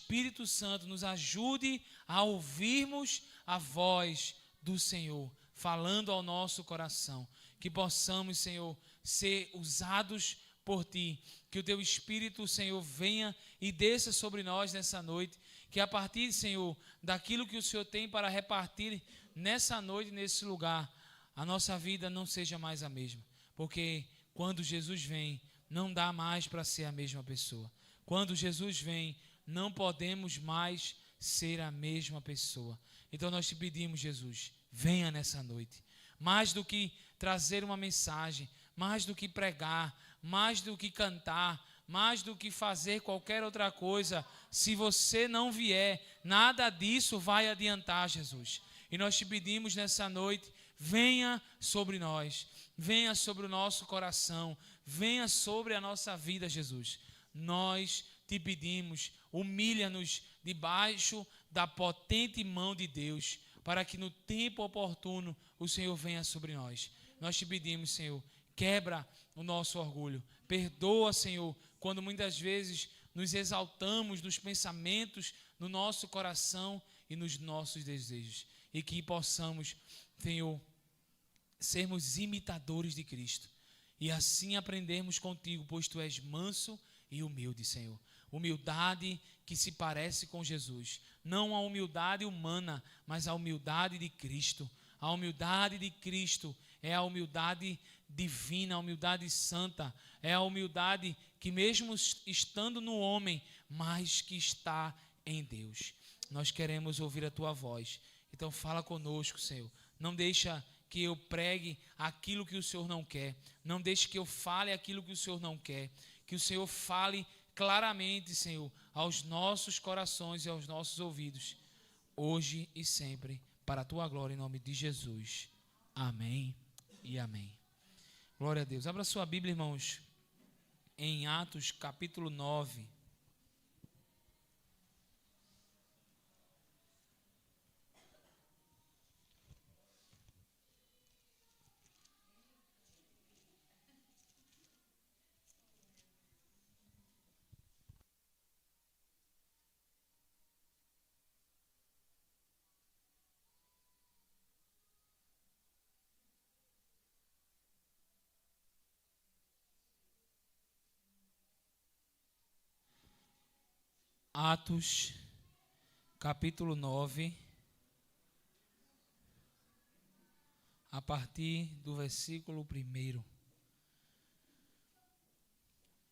Espírito Santo nos ajude a ouvirmos a voz do Senhor, falando ao nosso coração. Que possamos, Senhor, ser usados por Ti. Que o Teu Espírito, Senhor, venha e desça sobre nós nessa noite. Que a partir, Senhor, daquilo que o Senhor tem para repartir nessa noite, nesse lugar, a nossa vida não seja mais a mesma. Porque quando Jesus vem, não dá mais para ser a mesma pessoa. Quando Jesus vem, não podemos mais ser a mesma pessoa. Então nós te pedimos, Jesus, venha nessa noite. Mais do que trazer uma mensagem, mais do que pregar, mais do que cantar, mais do que fazer qualquer outra coisa, se você não vier, nada disso vai adiantar, Jesus. E nós te pedimos nessa noite, venha sobre nós, venha sobre o nosso coração, venha sobre a nossa vida, Jesus. Nós te pedimos, humilha-nos debaixo da potente mão de Deus, para que no tempo oportuno o Senhor venha sobre nós. Nós te pedimos, Senhor, quebra o nosso orgulho. Perdoa, Senhor, quando muitas vezes nos exaltamos nos pensamentos, no nosso coração e nos nossos desejos. E que possamos, Senhor, sermos imitadores de Cristo. E assim aprendermos contigo, pois tu és manso e humilde, Senhor. Humildade que se parece com Jesus. Não a humildade humana, mas a humildade de Cristo. A humildade de Cristo é a humildade divina, a humildade santa. É a humildade que mesmo estando no homem, mas que está em Deus. Nós queremos ouvir a tua voz. Então fala conosco, Senhor. Não deixa que eu pregue aquilo que o Senhor não quer. Não deixe que eu fale aquilo que o Senhor não quer. Que o Senhor fale claramente, Senhor, aos nossos corações e aos nossos ouvidos, hoje e sempre, para a tua glória, em nome de Jesus. Amém e amém. Glória a Deus. Abra sua Bíblia, irmãos, em Atos capítulo 9. Atos, capítulo 9, a partir do versículo 1.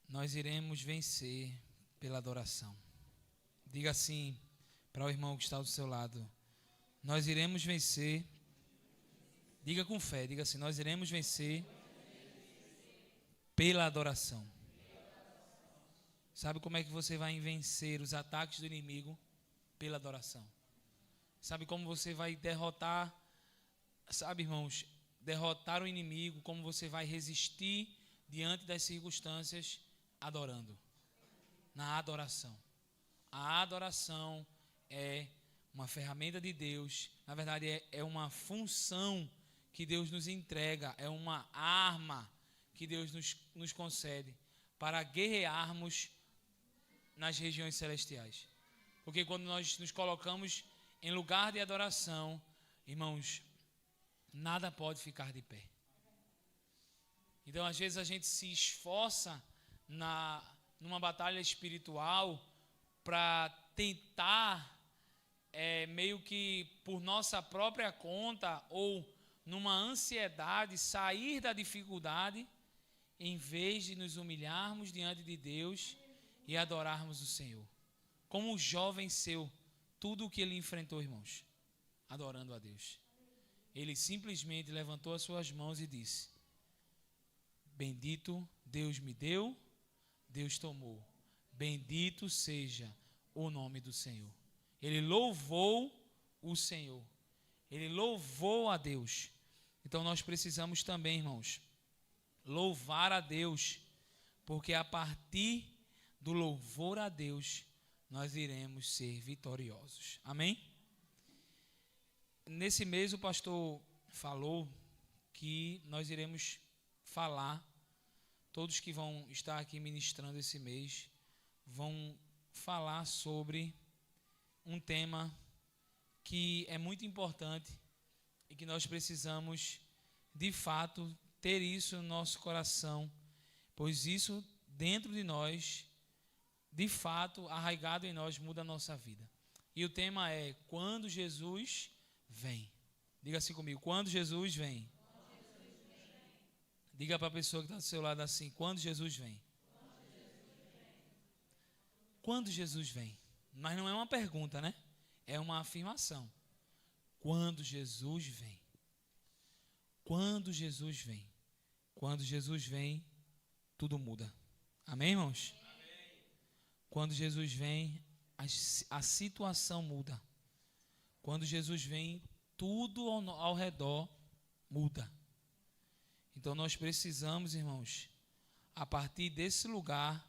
Nós iremos vencer pela adoração. Diga assim para o irmão que está do seu lado: nós iremos vencer. Diga com fé, diga assim: nós iremos vencer pela adoração. Sabe como é que você vai vencer os ataques do inimigo? Pela adoração. Sabe como você vai derrotar, sabe, irmãos, derrotar o inimigo, como você vai resistir diante das circunstâncias? Adorando. Na adoração. A adoração é uma ferramenta de Deus, na verdade é uma função que Deus nos entrega, é uma arma que Deus nos concede para guerrearmos nas regiões celestiais. Porque quando nós nos colocamos em lugar de adoração, irmãos, nada pode ficar de pé. Então, às vezes a gente se esforça numa batalha espiritual para tentar, meio que por nossa própria conta ou numa ansiedade, sair da dificuldade, em vez de nos humilharmos diante de Deus e adorarmos o Senhor. Como o Jó venceu tudo o que ele enfrentou, irmãos, adorando a Deus. Ele simplesmente levantou as suas mãos e disse: bendito Deus me deu, Deus tomou. Bendito seja o nome do Senhor. Ele louvou o Senhor. Ele louvou a Deus. Então nós precisamos também, irmãos, louvar a Deus, porque a partir do louvor a Deus, nós iremos ser vitoriosos. Amém? Nesse mês o pastor falou que nós iremos falar, todos que vão estar aqui ministrando esse mês, vão falar sobre um tema que é muito importante e que nós precisamos, de fato, ter isso no nosso coração, pois isso dentro de nós, de fato, arraigado em nós, muda a nossa vida. E o tema é quando Jesus vem. Diga assim comigo, quando Jesus vem. Diga para a pessoa que está do seu lado assim, quando Jesus vem. Quando Jesus vem. Mas não é uma pergunta, né? É uma afirmação. Quando Jesus vem. Quando Jesus vem. Quando Jesus vem, tudo muda. Amém, irmãos? Amém. Quando Jesus vem, a situação muda. Quando Jesus vem, tudo ao redor muda. Então nós precisamos, irmãos, a partir desse lugar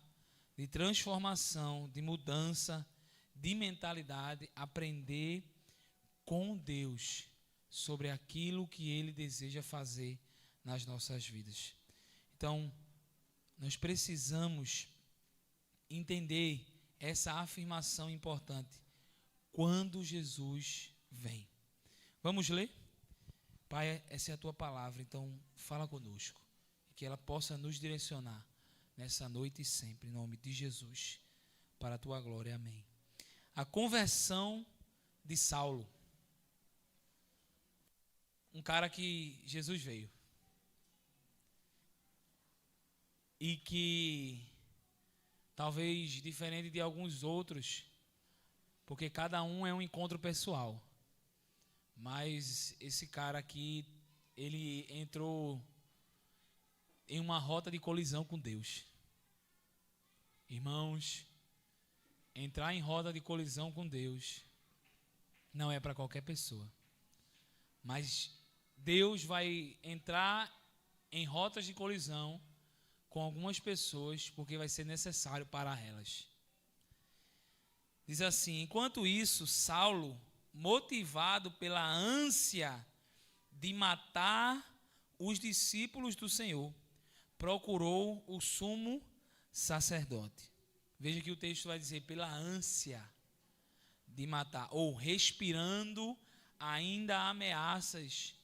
de transformação, de mudança, de mentalidade, aprender com Deus sobre aquilo que Ele deseja fazer nas nossas vidas. Então, nós precisamos entender essa afirmação importante. Quando Jesus vem. Vamos ler? Pai, essa é a tua palavra, então fala conosco. Que ela possa nos direcionar nessa noite e sempre, em nome de Jesus, para a tua glória. Amém. A conversão de Saulo. Um cara que Jesus veio. E que, talvez diferente de alguns outros, porque cada um é um encontro pessoal. Mas esse cara aqui, ele entrou em uma rota de colisão com Deus. Irmãos, entrar em rota de colisão com Deus não é para qualquer pessoa. Mas Deus vai entrar em rotas de colisão com algumas pessoas, porque vai ser necessário para elas. Diz assim: enquanto isso, Saulo, motivado pela ânsia de matar os discípulos do Senhor, procurou o sumo sacerdote. Veja que o texto vai dizer pela ânsia de matar, ou respirando ainda ameaças.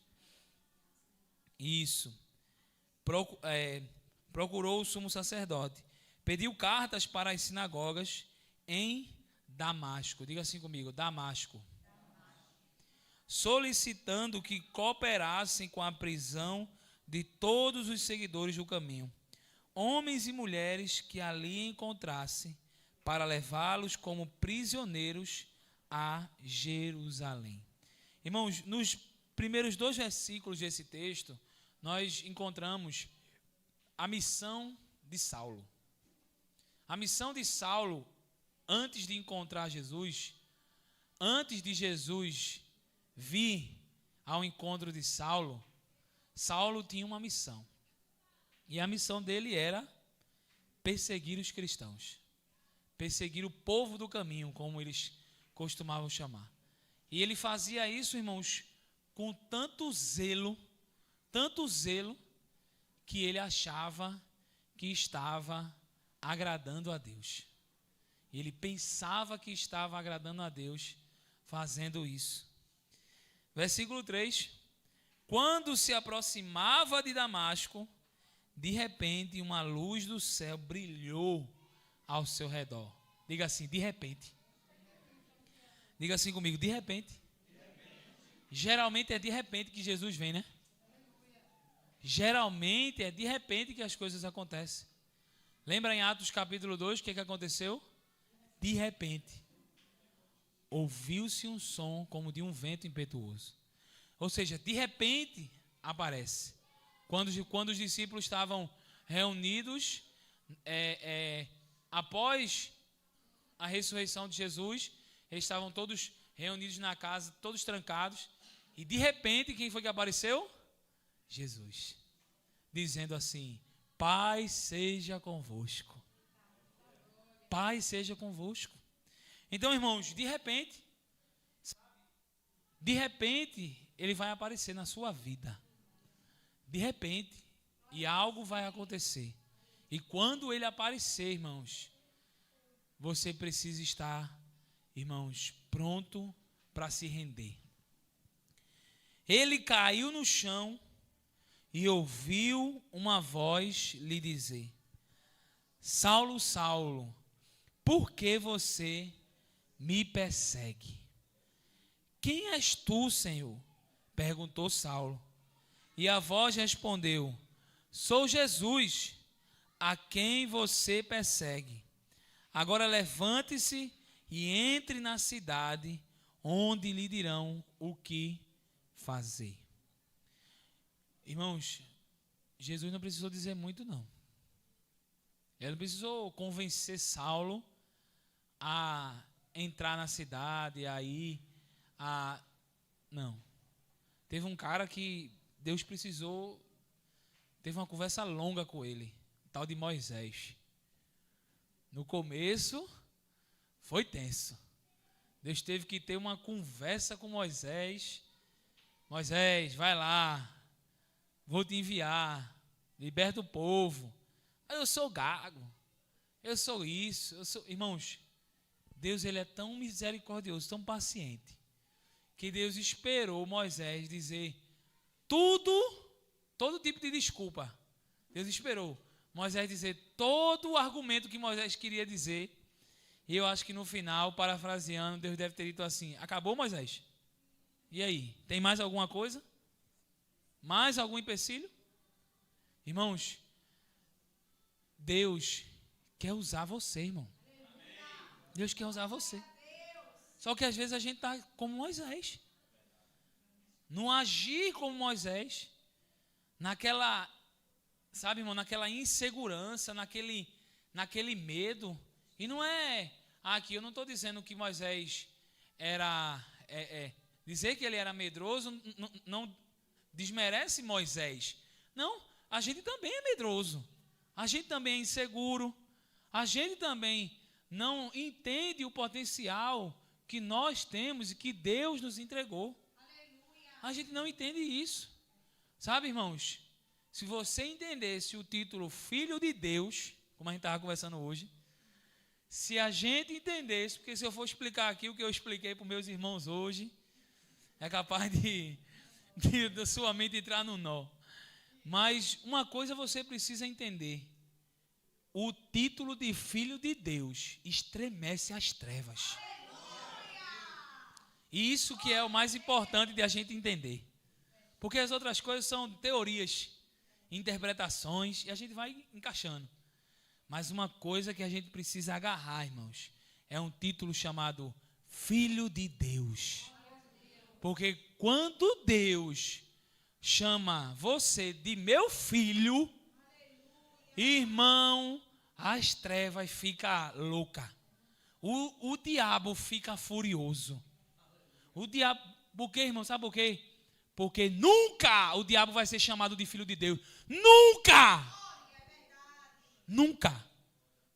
Isso. Procurou o sumo sacerdote. Pediu cartas para as sinagogas em Damasco. Diga assim comigo, Damasco. Solicitando que cooperassem com a prisão de todos os seguidores do caminho, homens e mulheres que ali encontrassem, para levá-los como prisioneiros a Jerusalém. Irmãos, nos primeiros 2 versículos desse texto, nós encontramos a missão de Saulo. A missão de Saulo, antes de encontrar Jesus, antes de Jesus vir ao encontro de Saulo, Saulo tinha uma missão. E a missão dele era perseguir os cristãos. Perseguir o povo do caminho, como eles costumavam chamar. E ele fazia isso, irmãos, com tanto zelo, que ele achava que estava agradando a Deus. E ele pensava que estava agradando a Deus fazendo isso. Versículo 3. Quando se aproximava de Damasco, de repente uma luz do céu brilhou ao seu redor. Diga assim, de repente. Diga assim comigo, de repente. Geralmente é de repente que Jesus vem, né? Geralmente é de repente que as coisas acontecem. Lembra em Atos capítulo 2 o que aconteceu? De repente, ouviu-se um som como de um vento impetuoso. Ou seja, de repente aparece. Quando os discípulos estavam reunidos, após a ressurreição de Jesus, eles estavam todos reunidos na casa, todos trancados. E de repente, quem foi que apareceu? Jesus. Dizendo assim: Pai seja convosco. Pai seja convosco. Então, irmãos, de repente, ele vai aparecer na sua vida. De repente, e algo vai acontecer. E quando ele aparecer, irmãos, você precisa estar irmãos, pronto para se render. Ele caiu no chão e ouviu uma voz lhe dizer: Saulo, Saulo, por que você me persegue? Quem és tu, Senhor? Perguntou Saulo. E a voz respondeu: Sou Jesus, a quem você persegue. Agora levante-se e entre na cidade, onde lhe dirão o que fazer. Irmãos, Jesus não precisou dizer muito, não. Ele não precisou convencer Saulo a entrar na cidade, não. Teve um cara que Deus precisou, teve uma conversa longa com ele, o tal de Moisés. No começo, foi tenso. Deus teve que ter uma conversa com Moisés. Moisés, vai lá, vou te enviar, liberta o povo. Eu sou gago, eu sou isso, Irmãos, Deus, ele é tão misericordioso, tão paciente, que Deus esperou Moisés dizer todo tipo de desculpa. Deus esperou Moisés dizer todo o argumento que Moisés queria dizer. E eu acho que no final, parafraseando, Deus deve ter dito assim: acabou, Moisés? E aí, tem mais alguma coisa? Mais algum empecilho? Irmãos, Deus quer usar você, irmão. Deus quer usar você. Só que às vezes a gente está como Moisés. Não agir como Moisés. Naquela, sabe, irmão, naquela insegurança, naquele medo. E não é, aqui eu não estou dizendo que Moisés era, dizer que ele era medroso não desmerece Moisés. Não, a gente também é medroso. A gente também é inseguro, a gente também não entende o potencial que nós temos e que Deus nos entregou. A gente não entende isso. Sabe, irmãos, se você entendesse o título Filho de Deus, como a gente estava conversando hoje, se a gente entendesse, porque se eu for explicar aqui o que eu expliquei para os meus irmãos hoje, é capaz de sua mente entrar no nó. Mas uma coisa você precisa entender: o título de Filho de Deus estremece as trevas. E isso que é o mais importante de a gente entender. Porque as outras coisas são teorias, interpretações, e a gente vai encaixando. Mas uma coisa que a gente precisa agarrar, irmãos, é um título chamado Filho de Deus. Porque quando Deus chama você de meu filho, irmão, as trevas ficam loucas. O diabo fica furioso. O diabo, por quê, irmão? Sabe por quê? Porque nunca o diabo vai ser chamado de filho de Deus. Nunca! Nunca.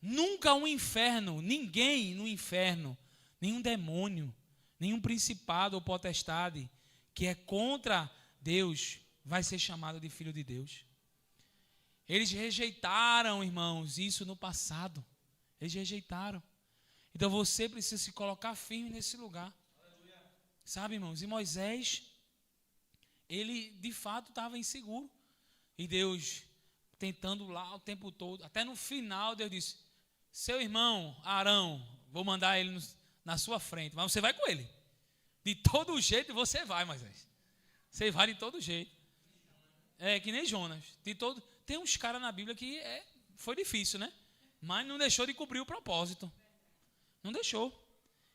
Nunca um inferno, ninguém no inferno, nenhum demônio, nenhum principado ou potestade que é contra Deus vai ser chamado de filho de Deus. Eles rejeitaram, irmãos, isso no passado. Eles rejeitaram. Então você precisa se colocar firme nesse lugar. Aleluia. Sabe, irmãos? E Moisés, ele de fato estava inseguro. E Deus tentando lá o tempo todo. Até no final Deus disse: seu irmão Arão, vou mandar ele na sua frente, mas você vai com ele. De todo jeito você vai, Moisés. Você vai de todo jeito. É que nem Jonas. Tem uns caras na Bíblia que foi difícil, né? Mas não deixou de cumprir o propósito. Não deixou.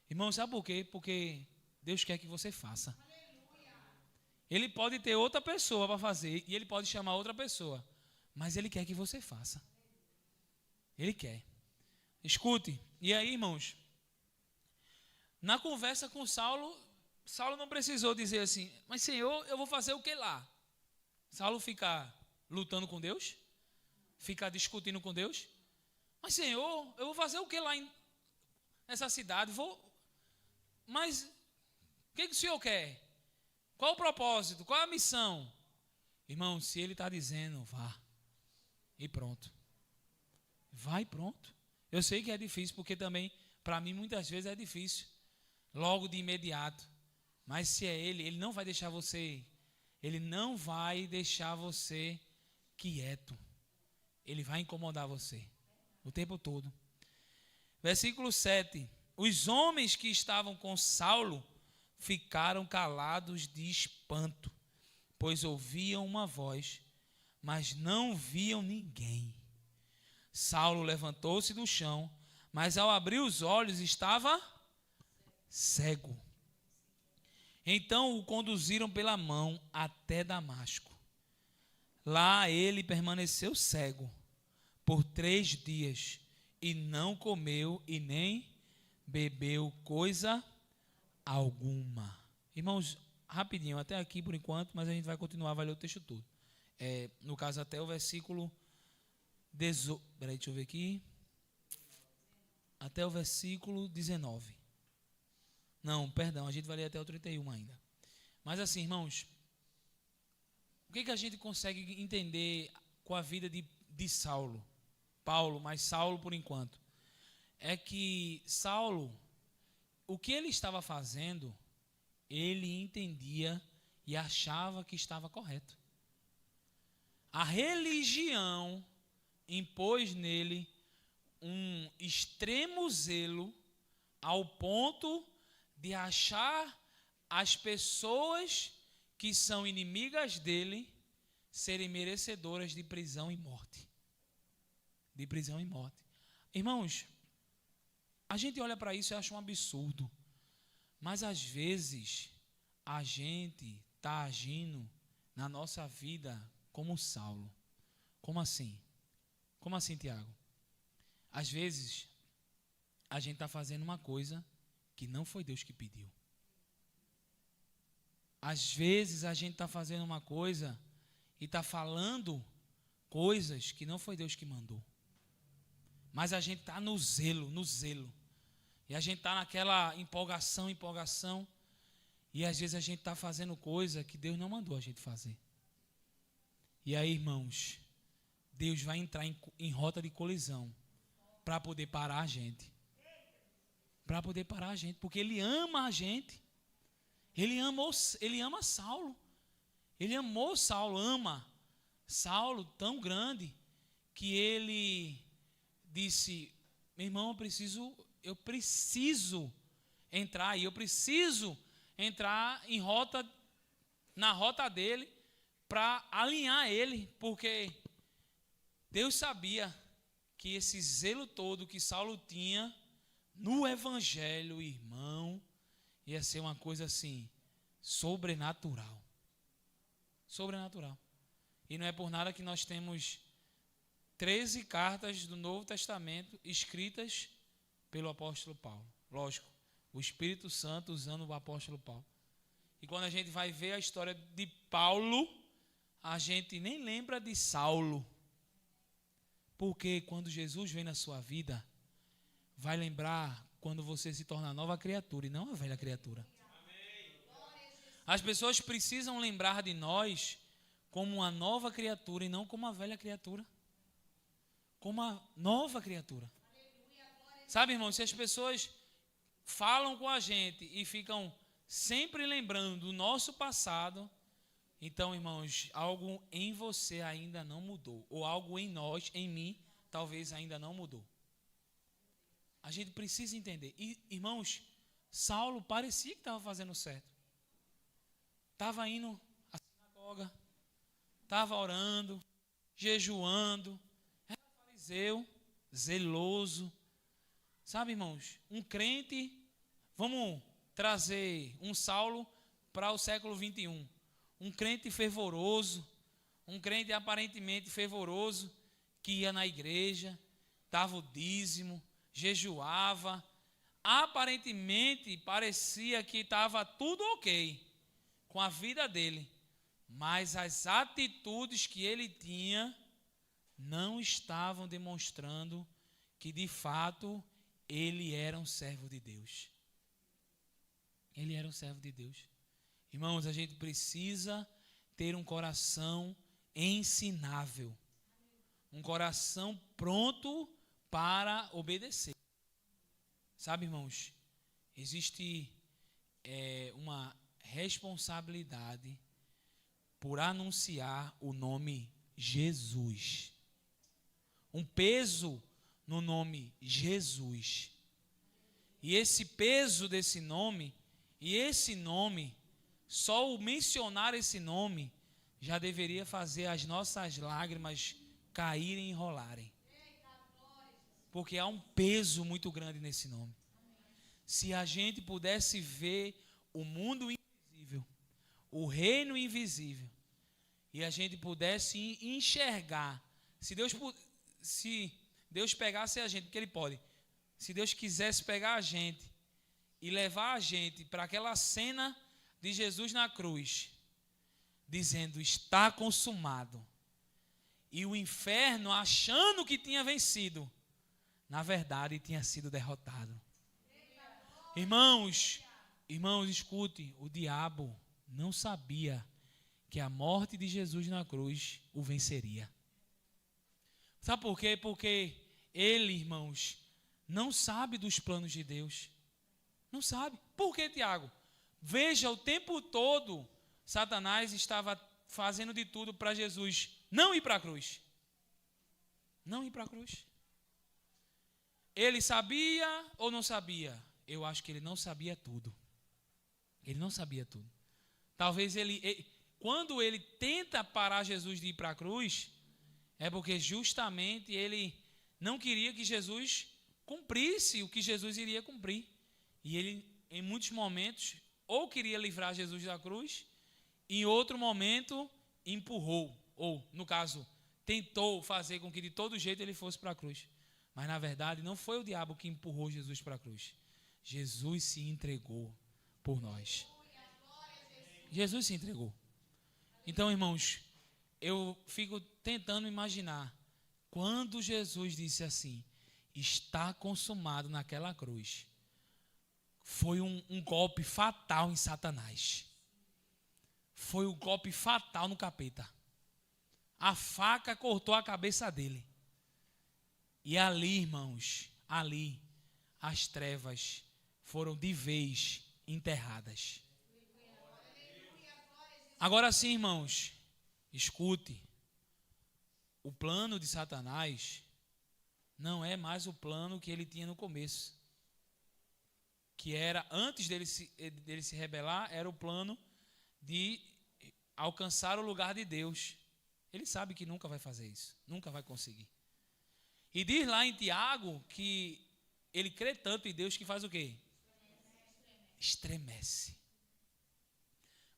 Irmão, sabe por quê? Porque Deus quer que você faça. Ele pode ter outra pessoa para fazer e ele pode chamar outra pessoa. Mas ele quer que você faça. Ele quer. Escute. E aí, irmãos, na conversa com Saulo não precisou dizer assim: mas Senhor, eu vou fazer o que lá? Saulo fica lutando com Deus? Fica discutindo com Deus? Mas Senhor, eu vou fazer o que lá nessa cidade? Mas o que o Senhor quer? Qual o propósito? Qual a missão? Irmão, se ele está dizendo, vá. E pronto. Vai, pronto. Eu sei que é difícil, porque também, para mim, muitas vezes é difícil. logo de imediato. Mas se é Ele, Ele não vai deixar você, Ele não vai deixar você quieto. Ele vai incomodar você o tempo todo. Versículo 7. Os homens que estavam com Saulo ficaram calados de espanto, pois ouviam uma voz, mas não viam ninguém. Saulo levantou-se do chão, mas ao abrir os olhos estava cego. Então o conduziram pela mão até Damasco. Lá ele permaneceu cego por 3 dias e não comeu e nem bebeu coisa alguma. Irmãos, rapidinho, até aqui por enquanto, mas a gente vai continuar, vai ler o texto todo. No caso, até o versículo 18. Peraí, deixa eu ver aqui. Até o versículo 19. Não, perdão, a gente vai ler até o 31 ainda. Mas assim, irmãos, o que a gente consegue entender com a vida de Saulo? Paulo, mas Saulo por enquanto. É que Saulo, o que ele estava fazendo, ele entendia e achava que estava correto. A religião impôs nele um extremo zelo ao ponto de achar as pessoas que são inimigas dele serem merecedoras de prisão e morte. De prisão e morte. Irmãos, a gente olha para isso e acha um absurdo. Mas às vezes a gente está agindo na nossa vida como Saulo. Como assim? Como assim, Tiago? Às vezes a gente está fazendo uma coisa que não foi Deus que pediu. Às vezes a gente está fazendo uma coisa e está falando coisas que não foi Deus que mandou. Mas a gente está no zelo. E a gente está naquela empolgação. E às vezes a gente está fazendo coisa que Deus não mandou a gente fazer. E aí, irmãos, Deus vai entrar em rota de colisão para poder parar a gente. Porque Ele ama a gente. Ele ama Saulo. Ele amou Saulo, ama Saulo tão grande que ele disse: meu irmão, eu preciso entrar na rota dele para alinhar ele, porque Deus sabia que esse zelo todo que Saulo tinha no evangelho, irmão, ia ser uma coisa assim, sobrenatural. E não é por nada que nós temos 13 cartas do Novo Testamento escritas pelo apóstolo Paulo. Lógico, o Espírito Santo usando o apóstolo Paulo. E quando a gente vai ver a história de Paulo, a gente nem lembra de Saulo. Porque quando Jesus vem na sua vida, vai lembrar quando você se torna nova criatura e não a velha criatura. As pessoas precisam lembrar de nós como uma nova criatura e não como uma velha criatura. Como uma nova criatura. Sabe, irmão, se as pessoas falam com a gente e ficam sempre lembrando do nosso passado, então, irmãos, algo em você ainda não mudou. Ou algo em nós, em mim, talvez ainda não mudou. A gente precisa entender. E, irmãos, Saulo parecia que estava fazendo certo. Estava indo à sinagoga, estava orando, jejuando, era fariseu, zeloso. Sabe, irmãos, um crente, vamos trazer um Saulo para o século 21. Um crente fervoroso, um crente aparentemente fervoroso, que ia na igreja, dava o dízimo, jejuava, aparentemente parecia que estava tudo ok com a vida dele, mas as atitudes que ele tinha não estavam demonstrando que de fato ele era um servo de Deus. Ele era um servo de Deus. Irmãos, a gente precisa ter um coração ensinável, um coração pronto para obedecer. Sabe, irmãos, existe uma responsabilidade por anunciar o nome Jesus. Um peso no nome Jesus. E esse peso desse nome, e esse nome, só o mencionar esse nome, já deveria fazer as nossas lágrimas caírem e rolarem. Porque há um peso muito grande nesse nome. Se a gente pudesse ver o mundo invisível, o reino invisível, e a gente pudesse enxergar, se Deus pegasse a gente, porque Ele pode, se Deus quisesse pegar a gente e levar a gente para aquela cena de Jesus na cruz, dizendo, está consumado, e o inferno achando que tinha vencido, na verdade tinha sido derrotado. Irmãos, escute, o diabo não sabia que a morte de Jesus na cruz o venceria. Sabe por quê? Porque ele, irmãos, não sabe dos planos de Deus. Não sabe. Por quê, Tiago? Veja, o tempo todo, Satanás estava fazendo de tudo para Jesus não ir para a cruz. Não ir para a cruz. Ele sabia ou não sabia? Eu acho que ele não sabia tudo. Ele não sabia tudo. Talvez quando ele tenta parar Jesus de ir para a cruz, é porque justamente ele não queria que Jesus cumprisse o que Jesus iria cumprir. E ele, em muitos momentos, ou queria livrar Jesus da cruz, em outro momento, empurrou, ou, no caso, tentou fazer com que de todo jeito ele fosse para a cruz. Mas, na verdade, não foi o diabo que empurrou Jesus para a cruz. Jesus se entregou por nós. Jesus se entregou. Então, irmãos, eu fico tentando imaginar quando Jesus disse assim, está consumado naquela cruz. Foi um golpe fatal em Satanás. Foi um golpe fatal no capeta. A faca cortou a cabeça dele. E ali, irmãos, ali, as trevas foram de vez enterradas. Agora sim, irmãos, escute. O plano de Satanás não é mais o plano que ele tinha no começo. Que era, antes dele se rebelar, era o plano de alcançar o lugar de Deus. Ele sabe que nunca vai fazer isso, nunca vai conseguir. E diz lá em Tiago que ele crê tanto em Deus que faz o quê? Estremece.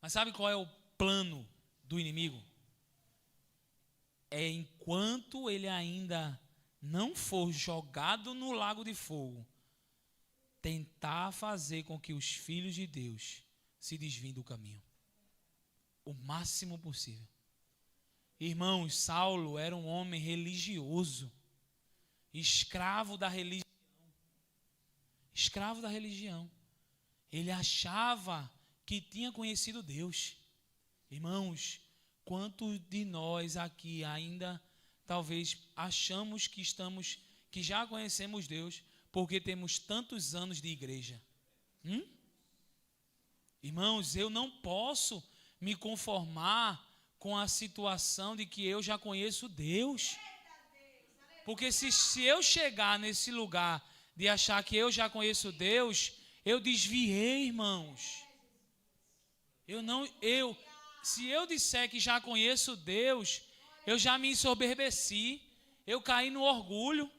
Mas sabe qual é o plano do inimigo? É enquanto ele ainda não for jogado no lago de fogo, tentar fazer com que os filhos de Deus se desviem do caminho. O máximo possível. Irmãos, Saulo era um homem religioso, escravo da religião. Escravo da religião. Ele achava que tinha conhecido Deus. Irmãos, quantos de nós aqui ainda talvez achamos que já conhecemos Deus porque temos tantos anos de igreja? Irmãos, eu não posso me conformar com a situação de que eu já conheço Deus. Porque se eu chegar nesse lugar de achar que eu já conheço Deus, eu desviei, irmãos. Se eu disser que já conheço Deus, eu já me ensoberbeci, eu caí no orgulho.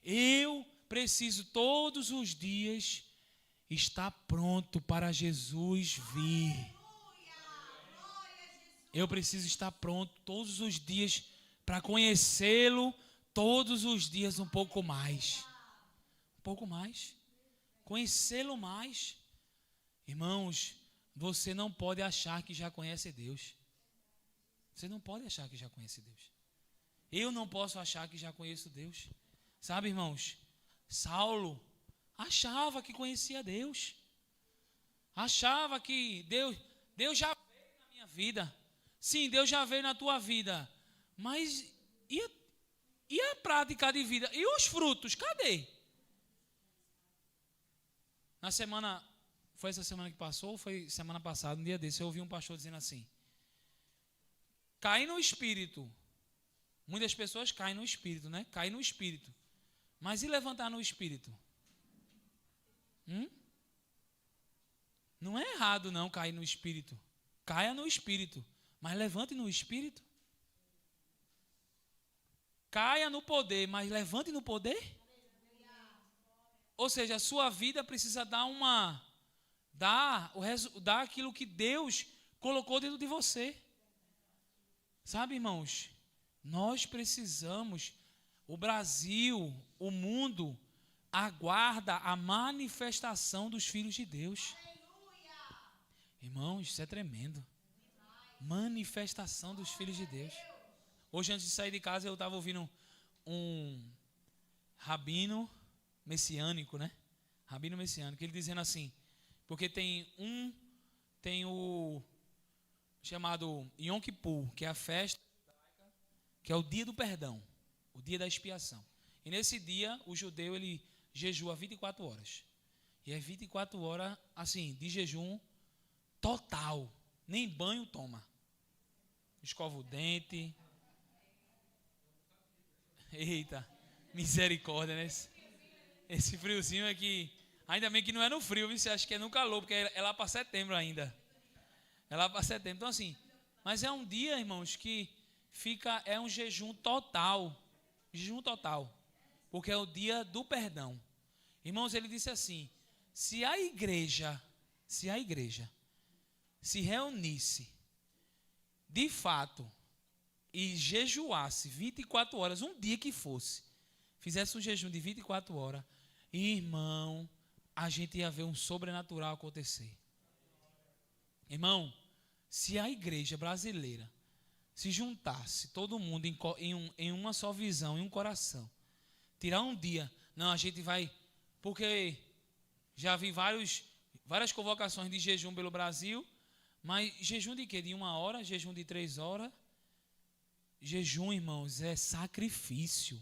Eu preciso todos os dias estar pronto para Jesus vir. Eu preciso estar pronto todos os dias para conhecê-lo, todos os dias um pouco mais. Um pouco mais. Conhecê-lo mais. Irmãos, você não pode achar que já conhece Deus. Você não pode achar que já conhece Deus. Eu não posso achar que já conheço Deus. Sabe, irmãos, Saulo achava que conhecia Deus. Achava que Deus já veio na minha vida. Sim, Deus já veio na tua vida. Mas e a prática de vida? E os frutos? Cadê? Na semana, foi essa semana que passou ou foi semana passada, um dia desse, eu ouvi um pastor dizendo assim: cair no espírito. Muitas pessoas caem no espírito, né? Caem no espírito. Mas e levantar no espírito? Não é errado não cair no espírito. Caia no espírito, mas levante no espírito. Caia no poder, mas levante no poder. Ou seja, a sua vida precisa dar aquilo que Deus colocou dentro de você. Sabe, irmãos, nós precisamos, o Brasil, o mundo, aguarda a manifestação dos filhos de Deus. Irmãos, isso é tremendo. Manifestação dos filhos de Deus. Hoje, antes de sair de casa, eu estava ouvindo um rabino messiânico, né? Rabino messiânico, ele dizendo assim, porque tem o chamado Yom Kippur, que é a festa, que é o dia do perdão, o dia da expiação. E nesse dia, o judeu, ele jejua 24 horas. E é 24 horas, assim, de jejum total. Nem banho toma. Escova o dente. Eita, misericórdia, né? Esse friozinho é que... Ainda bem que não é no frio, você acha que é no calor, porque é lá para setembro ainda. É lá para setembro. Então, assim, mas é um dia, irmãos, que é um jejum total. Jejum total. Porque é o dia do perdão. Irmãos, ele disse assim, se a igreja se reunisse, de fato, e jejuasse 24 horas, um dia que fosse, fizesse um jejum de 24 horas, irmão, a gente ia ver um sobrenatural acontecer. Irmão, se a igreja brasileira se juntasse, todo mundo em uma só visão, em um coração, tirar um dia, não, a gente vai, porque já vi várias convocações de jejum pelo Brasil, mas jejum de quê? De 1 hora, jejum de 3 horas. Jejum, irmãos, é sacrifício,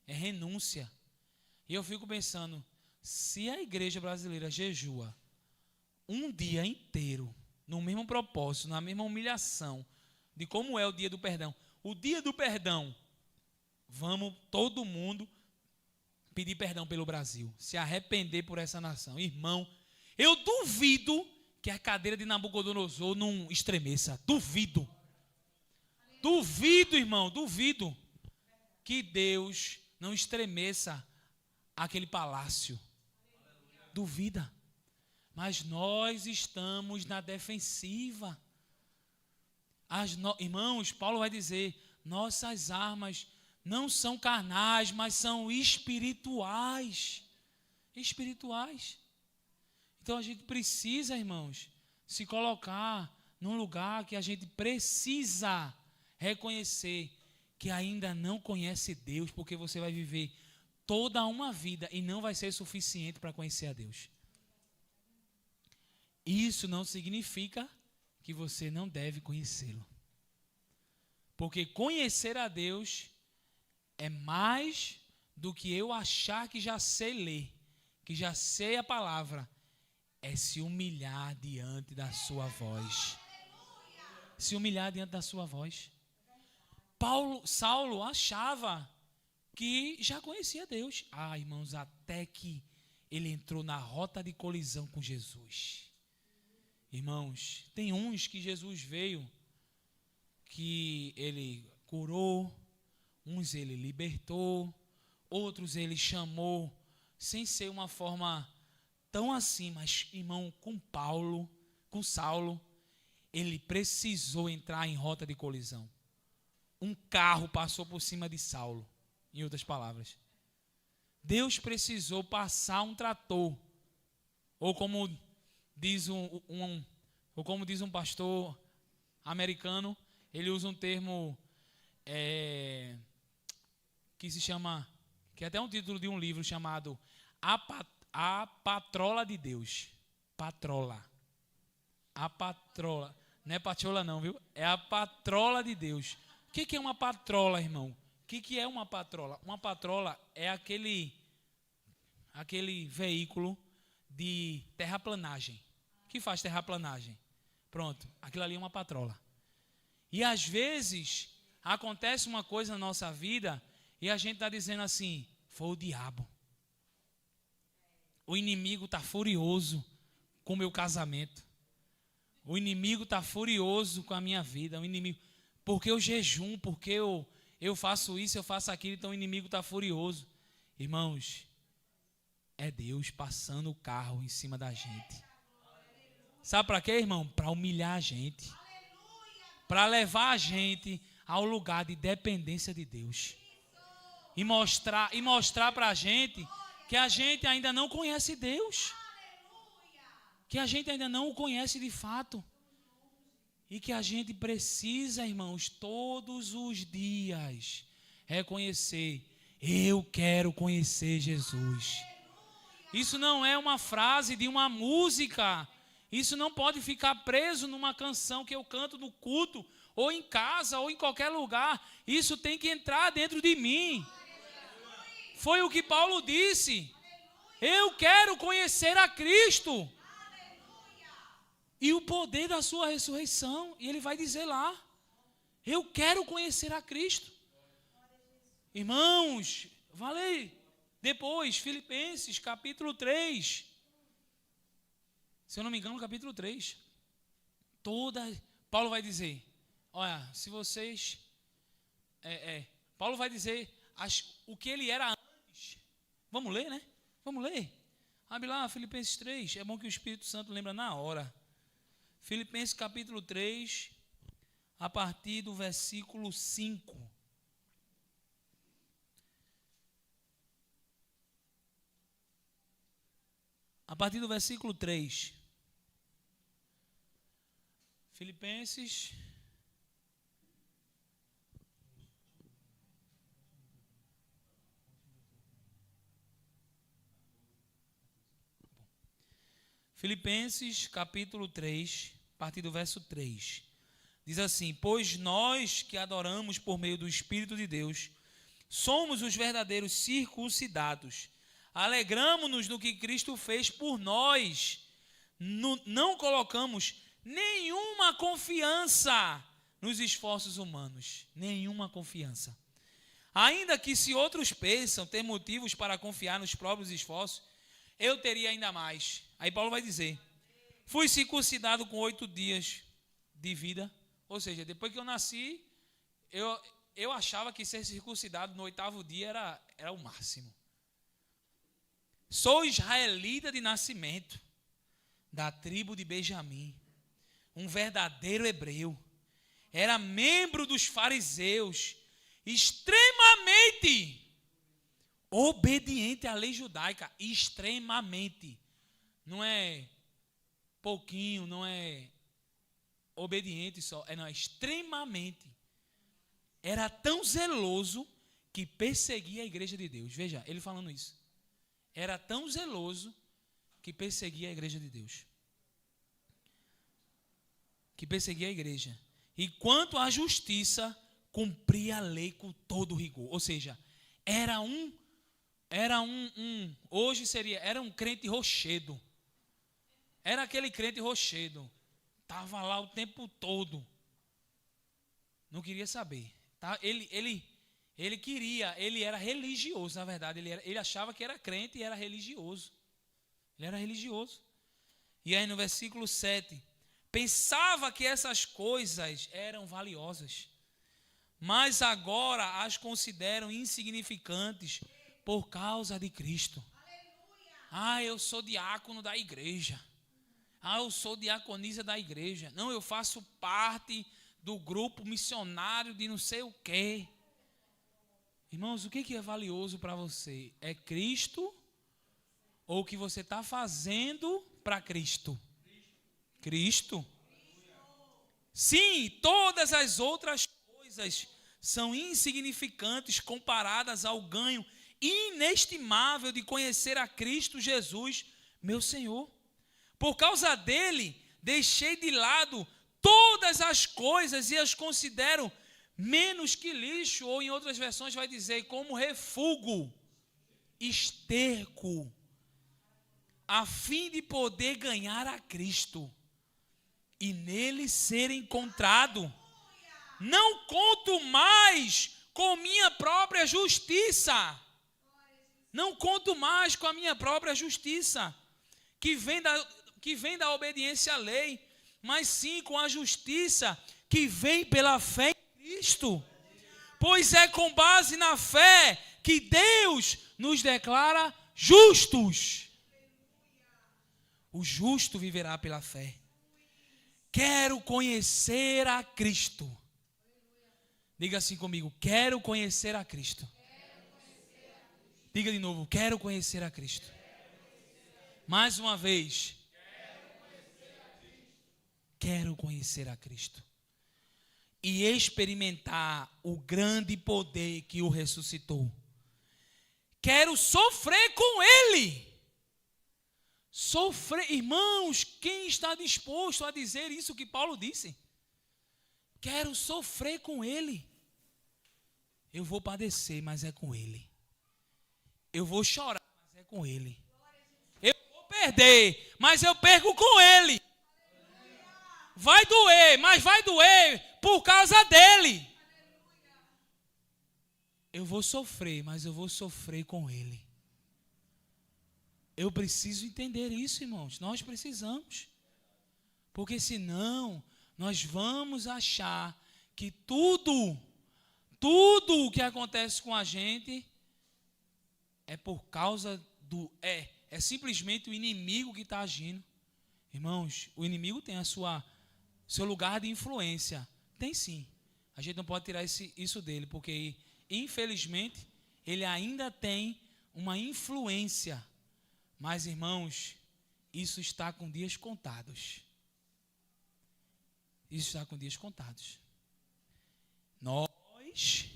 é renúncia. E eu fico pensando, se a igreja brasileira jejua um dia inteiro, no mesmo propósito, na mesma humilhação, de como é o dia do perdão. O dia do perdão, vamos todo mundo pedir perdão pelo Brasil, se arrepender por essa nação. Irmão, eu duvido que a cadeira de Nabucodonosor não estremeça. Duvido. Duvido, irmão, duvido que Deus não estremeça aquele palácio. Duvida. Mas nós estamos na defensiva. Irmãos, Paulo vai dizer, nossas armas não são carnais, mas são espirituais. Espirituais. Então a gente precisa, irmãos, se colocar num lugar que a gente precisa reconhecer que ainda não conhece Deus, porque você vai viver toda uma vida e não vai ser suficiente para conhecer a Deus. Isso não significa que você não deve conhecê-lo. Porque conhecer a Deus é mais do que eu achar que já sei ler, que já sei a palavra. É se humilhar diante da sua voz. Se humilhar diante da sua voz. Saulo achava que já conhecia Deus. Irmãos, até que ele entrou na rota de colisão com Jesus. Irmãos, tem uns que Jesus veio, que ele curou, uns ele libertou, outros ele chamou, sem ser uma forma tão assim, mas, irmão, com Saulo, ele precisou entrar em rota de colisão. Um carro passou por cima de Saulo, em outras palavras. Deus precisou passar um trator, ou como diz um pastor americano, ele usa um termo que se chama, que é até um título de um livro chamado A Patrola de Deus. Patrola. A patrola. Não é patrola não, viu? É a patrola de Deus. O que é uma patrola, irmão? O que é uma patrola? Uma patrola é aquele veículo de terraplanagem. O que faz terraplanagem? Pronto, aquilo ali é uma patrola. E às vezes acontece uma coisa na nossa vida e a gente está dizendo assim, foi o diabo. O inimigo está furioso com o meu casamento. O inimigo está furioso com a minha vida. O inimigo, porque eu jejum, porque eu faço isso, eu faço aquilo, então o inimigo está furioso. Irmãos, é Deus passando o carro em cima da gente. Sabe para quê, irmão? Para humilhar a gente. Para levar a gente ao lugar de dependência de Deus. E mostrar para a gente que a gente ainda não conhece Deus. Que a gente ainda não o conhece de fato. E que a gente precisa, irmãos, todos os dias reconhecer: eu quero conhecer Jesus. Isso não é uma frase de uma música. Isso não pode ficar preso numa canção que eu canto no culto, ou em casa, ou em qualquer lugar. Isso tem que entrar dentro de mim. Foi o que Paulo disse. Eu quero conhecer a Cristo. E o poder da sua ressurreição. E ele vai dizer lá: eu quero conhecer a Cristo. Irmãos, depois, Filipenses capítulo 3. Se eu não me engano, capítulo 3. Paulo vai dizer, olha, se vocês... Paulo vai dizer o que ele era antes. Vamos ler, né? Vamos ler. Abre lá, Filipenses 3. É bom que o Espírito Santo lembra na hora. Filipenses capítulo 3, a partir do versículo 5. A partir do versículo 3. Filipenses. Filipenses capítulo 3, a partir do verso 3. Diz assim: pois nós que adoramos por meio do Espírito de Deus, somos os verdadeiros circuncidados. Alegramo-nos no que Cristo fez por nós. Não colocamos nenhuma confiança nos esforços humanos. Nenhuma confiança. Ainda que se outros pensam ter motivos para confiar nos próprios esforços, eu teria ainda mais. Aí Paulo vai dizer: fui circuncidado com 8 dias de vida. Ou seja, depois que eu nasci, eu achava que ser circuncidado no 8º dia era o máximo. Sou israelita de nascimento, da tribo de Benjamim, um verdadeiro hebreu. Era membro dos fariseus, extremamente obediente à lei judaica, extremamente. Não é pouquinho, não é obediente só, não, extremamente. Era tão zeloso que perseguia a igreja de Deus. Veja, ele falando isso. Era tão zeloso que perseguia a igreja de Deus. Que perseguia a igreja. E quanto à justiça, cumpria a lei com todo rigor. Ou seja, era um crente rochedo. Era aquele crente rochedo. Estava lá o tempo todo. Não queria saber. Tá? Ele era religioso, na verdade. Ele achava que era crente e era religioso. Ele era religioso. E aí no versículo 7, pensava que essas coisas eram valiosas, mas agora as consideram insignificantes por causa de Cristo. Eu sou diácono da igreja. Eu sou diaconisa da igreja. Não, eu faço parte do grupo missionário de não sei o quê. Irmãos, o que é valioso para você? É Cristo ou o que você está fazendo para Cristo? Cristo. Sim, todas as outras coisas são insignificantes comparadas ao ganho inestimável de conhecer a Cristo Jesus, meu Senhor. Por causa dele, deixei de lado todas as coisas e as considero menos que lixo, ou em outras versões vai dizer como refúgio, esterco, a fim de poder ganhar a Cristo e nele ser encontrado. Não conto mais com minha própria justiça. Não conto mais com a minha própria justiça, que vem da obediência à lei, mas sim com a justiça que vem pela fé em Cristo. Pois é com base na fé que Deus nos declara justos. O justo viverá pela fé. Quero conhecer a Cristo. Diga assim comigo, quero conhecer a Cristo. Diga de novo, quero conhecer a Cristo. Mais uma vez. Quero conhecer a Cristo. E experimentar o grande poder que o ressuscitou. Quero sofrer com Ele. Sofrer, irmãos, quem está disposto a dizer isso que Paulo disse? Quero sofrer com Ele. Eu vou padecer, mas é com Ele. Eu vou chorar, mas é com Ele. Eu vou perder, mas eu perco com Ele. Vai doer, mas vai doer por causa dEle. Eu vou sofrer, mas eu vou sofrer com Ele. Eu preciso entender isso, irmãos. Nós precisamos. Porque senão, nós vamos achar que tudo o que acontece com a gente é por causa é simplesmente o inimigo que está agindo. Irmãos, o inimigo tem seu lugar de influência. Tem sim. A gente não pode tirar isso dele, porque infelizmente ele ainda tem uma influência. Mas, irmãos, isso está com dias contados. Isso está com dias contados. Nós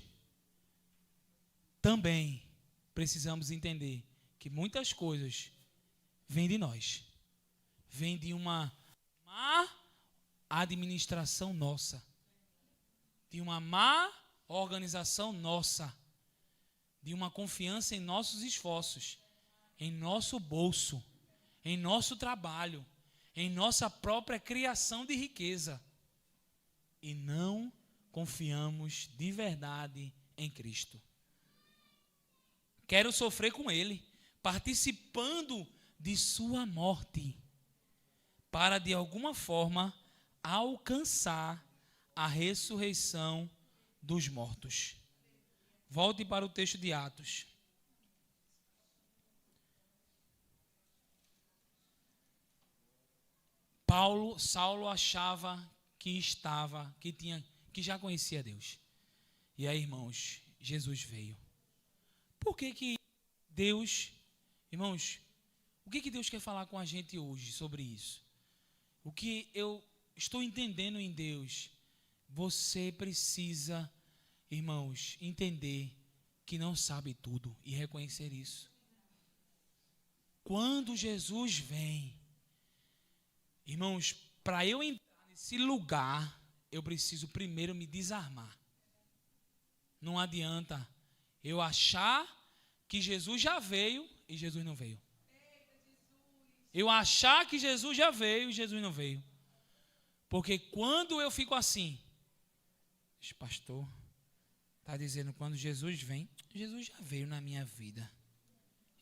também precisamos entender que muitas coisas vêm de nós. Vêm de uma má administração nossa. De uma má organização nossa. De uma confiança em nossos esforços. Em nosso bolso. Em nosso trabalho. Em nossa própria criação de riqueza. E não confiamos de verdade em Cristo. Quero sofrer com Ele, participando de sua morte, para de alguma forma alcançar a ressurreição dos mortos. Volte para o texto de Atos. Saulo achava que já conhecia Deus. E aí, irmãos, Jesus veio. Por que Deus, irmãos, o que Deus quer falar com a gente hoje sobre isso? O que eu estou entendendo em Deus, você precisa, irmãos, entender que não sabe tudo e reconhecer isso. Quando Jesus vem, irmãos, para eu entrar nesse lugar, eu preciso primeiro me desarmar. Não adianta eu achar que Jesus já veio e Jesus não veio. Eu achar que Jesus já veio e Jesus não veio. Porque quando eu fico assim, esse pastor está dizendo quando Jesus vem, Jesus já veio na minha vida.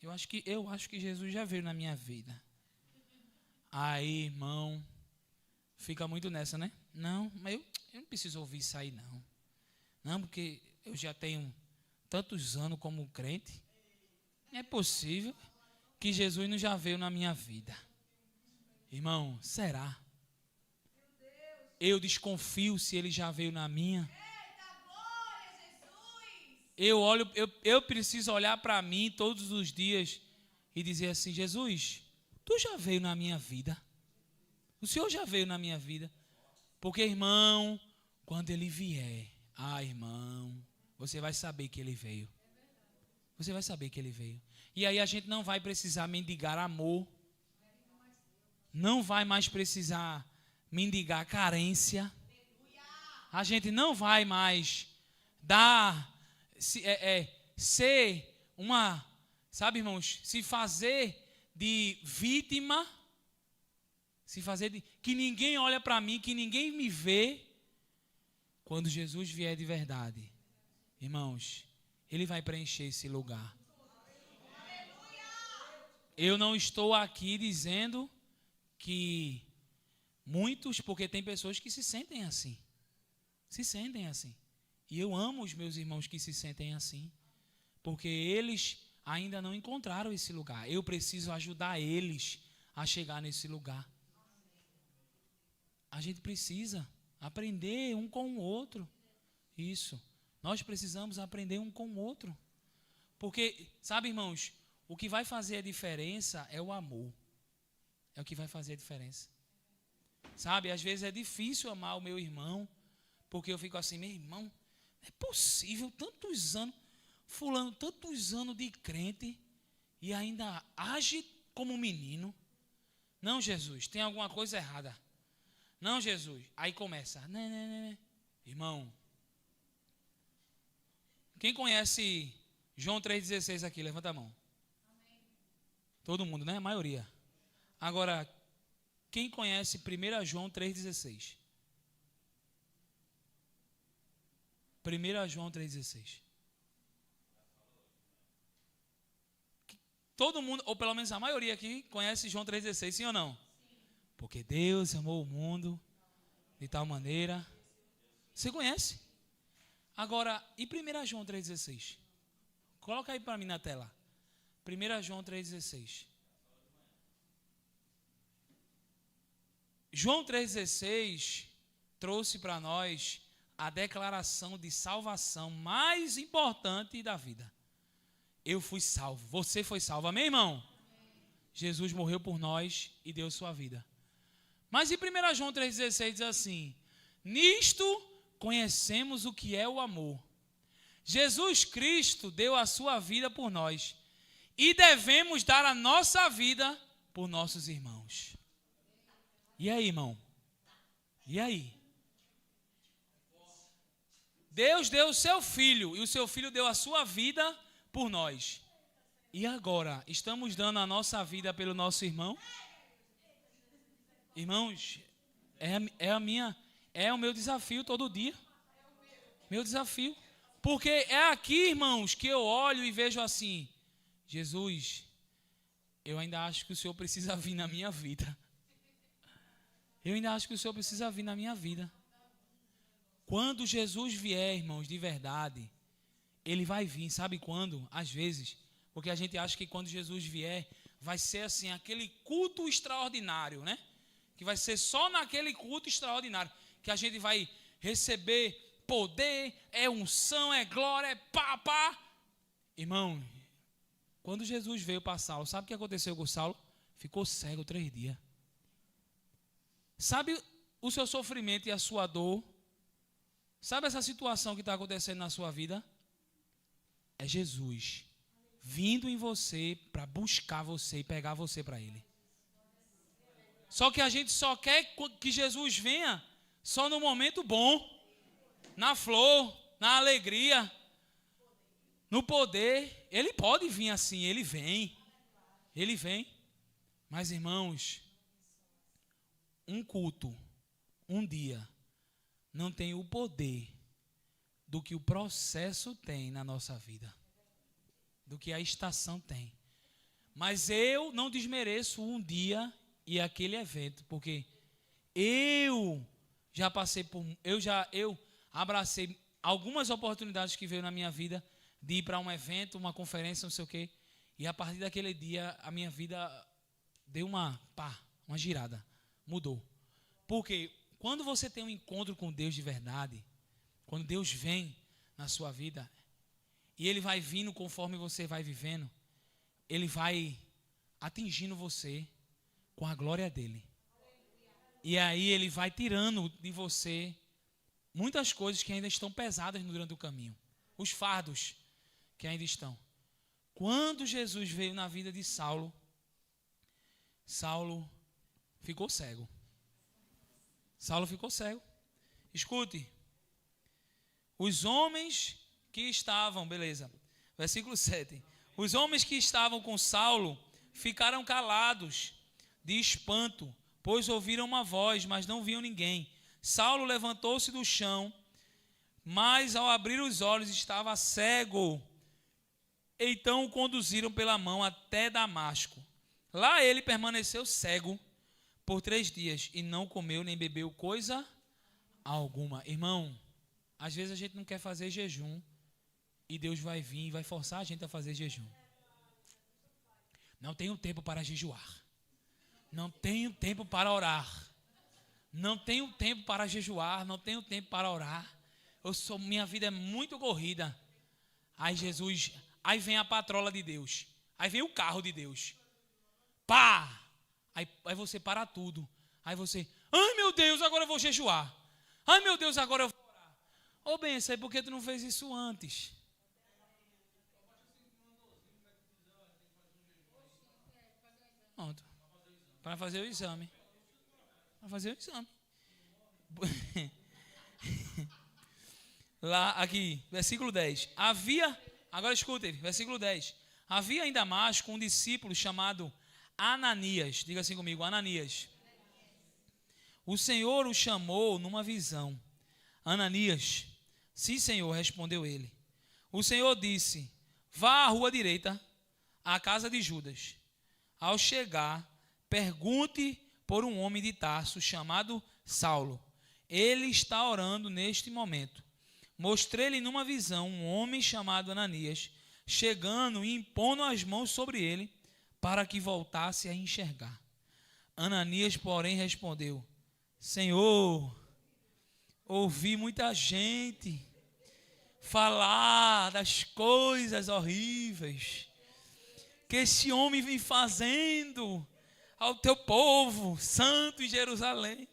Eu acho que Jesus já veio na minha vida. Aí, irmão, fica muito nessa, né? Não, mas eu não preciso ouvir isso aí, não. Não, porque eu já tenho tantos anos como crente. Não é possível que Jesus não já veio na minha vida. Irmão, será? Eu desconfio se ele já veio na minha. Eu preciso olhar para mim todos os dias e dizer assim, Jesus, tu já veio na minha vida. O Senhor já veio na minha vida. Porque, irmão, quando ele vier, irmão, você vai saber que ele veio. Você vai saber que ele veio. E aí a gente não vai precisar mendigar amor. Não vai mais precisar mendigar carência. A gente não vai mais ser uma, sabe, irmãos, se fazer de vítima, se fazer de que ninguém olha para mim, que ninguém me vê. Quando Jesus vier de verdade, irmãos, Ele vai preencher esse lugar. Eu não estou aqui dizendo que muitos, porque tem pessoas que se sentem assim. Se sentem assim. E eu amo os meus irmãos que se sentem assim, porque eles ainda não encontraram esse lugar. Eu preciso ajudar eles a chegar nesse lugar. A gente precisa aprender um com o outro. Isso. Nós precisamos aprender um com o outro. Porque, sabe, irmãos, o que vai fazer a diferença é o amor. É o que vai fazer a diferença. Sabe, às vezes é difícil amar o meu irmão, porque eu fico assim, meu irmão, não é possível, tantos anos, fulano, tantos anos de crente, e ainda age como um menino. Não, Jesus, tem alguma coisa errada. Não, Jesus. Aí começa. Né. Irmão, quem conhece João 3,16 aqui? Levanta a mão. Amém. Todo mundo, né? A maioria. Agora, quem conhece 1 João 3,16? 1 João 3,16. Todo mundo, ou pelo menos a maioria aqui, conhece João 3,16, sim ou não? Sim. Porque Deus amou o mundo de tal maneira. Você conhece? Agora, e 1 João 3,16? Coloca aí para mim na tela. 1 João 3,16. João 3,16 trouxe para nós a declaração de salvação mais importante da vida. Eu fui salvo, você foi salvo, amém, irmão? Amém. Jesus morreu por nós e deu sua vida. Mas em 1 João 3,16 diz assim: nisto conhecemos o que é o amor. Jesus Cristo deu a sua vida por nós e devemos dar a nossa vida por nossos irmãos. E aí, irmão? E aí? Deus deu o seu filho e o seu filho deu a sua vida por nós. E agora, estamos dando a nossa vida pelo nosso irmão? Irmãos, é o meu desafio todo dia. Meu desafio. Porque é aqui, irmãos, que eu olho e vejo assim: Jesus, eu ainda acho que o Senhor precisa vir na minha vida. Eu ainda acho que o Senhor precisa vir na minha vida. Quando Jesus vier, irmãos, de verdade, Ele vai vir, sabe quando? Às vezes, porque a gente acha que quando Jesus vier, vai ser assim, aquele culto extraordinário, né? Que vai ser só naquele culto extraordinário, que a gente vai receber poder, é unção, é glória, é pá. Irmão, quando Jesus veio para Saulo, sabe o que aconteceu com Saulo? Ficou cego 3 dias. Sabe o seu sofrimento e a sua dor? Sabe essa situação que está acontecendo na sua vida? É Jesus vindo em você para buscar você e pegar você para Ele. Só que a gente só quer que Jesus venha só no momento bom, na flor, na alegria, no poder. Ele pode vir assim, Ele vem. Ele vem. Mas, irmãos, um culto, um dia, não tem o poder do que o processo tem na nossa vida, do que a estação tem. Mas eu não desmereço um dia e aquele evento, porque eu já passei por, eu abracei algumas oportunidades que veio na minha vida de ir para um evento, uma conferência, não sei o quê, e a partir daquele dia a minha vida deu uma girada, mudou. Porque quando você tem um encontro com Deus de verdade, quando Deus vem na sua vida, e Ele vai vindo conforme você vai vivendo, Ele vai atingindo você com a glória dEle. E aí Ele vai tirando de você muitas coisas que ainda estão pesadas durante o caminho. Os fardos que ainda estão. Quando Jesus veio na vida de Saulo, Saulo ficou cego. Saulo ficou cego. Escute. Os homens que estavam, beleza, versículo 7. Os homens que estavam com Saulo ficaram calados de espanto, pois ouviram uma voz, mas não viam ninguém. Saulo levantou-se do chão, mas ao abrir os olhos estava cego. Então o conduziram pela mão até Damasco. Lá ele permaneceu cego por 3 dias e não comeu nem bebeu coisa alguma. Irmão, às vezes a gente não quer fazer jejum e Deus vai vir e vai forçar a gente a fazer jejum. Não tenho tempo para jejuar. Não tenho tempo para orar. Não tenho tempo para jejuar. Não tenho tempo para orar. Minha vida é muito corrida. Aí vem a patrola de Deus. Aí vem o carro de Deus. Pá! Aí você para tudo. Aí você, ai meu Deus, agora eu vou jejuar. Ai meu Deus, agora eu vou orar. Ô benção, por que tu não fez isso antes? Pronto. Para fazer o exame. Para fazer o exame. Lá, aqui, versículo 10. Agora escutem, versículo 10. Havia em Damasco um discípulo chamado Ananias. Diga assim comigo, Ananias. O Senhor o chamou numa visão. Ananias, sim, Senhor, respondeu ele. O Senhor disse, vá à rua direita, à casa de Judas. Ao chegar, pergunte por um homem de Tarso chamado Saulo. Ele está orando neste momento. Mostrei-lhe numa visão um homem chamado Ananias, chegando e impondo as mãos sobre ele, para que voltasse a enxergar. Ananias, porém, respondeu, Senhor, ouvi muita gente falar das coisas horríveis que esse homem vem fazendo ao teu povo santo em Jerusalém.